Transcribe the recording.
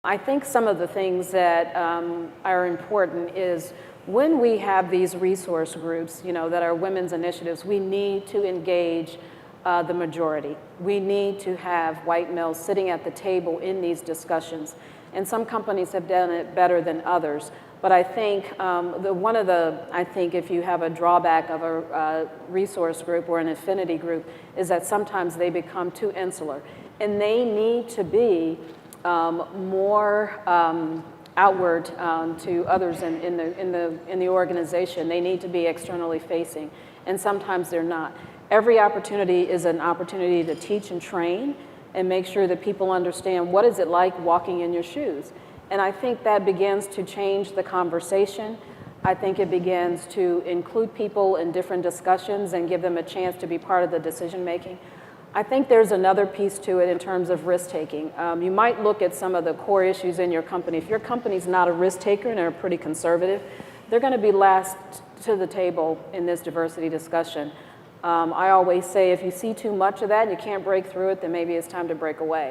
I think some of the things that are important is when we have these resource groups, that are women's initiatives, we need to engage the majority. We need to have white males sitting at the table in these discussions. And some companies have done it better than others. But I think I think if you have a drawback of a resource group or an affinity group is that sometimes they become too insular. And they need to be more outward to others in the organization. They need to be externally facing, and sometimes they're not. Every opportunity is an opportunity to teach and train and make sure that people understand what is it like walking in your shoes. And I think that begins to change the conversation. I think it begins to include people in different discussions and give them a chance to be part of the decision making. I think there's another piece to it in terms of risk taking. You might look at some of the core issues in your company. If your company's not a risk taker and they're pretty conservative, they're going to be last to the table in this diversity discussion. I always say if you see too much of that and you can't break through it, then maybe it's time to break away.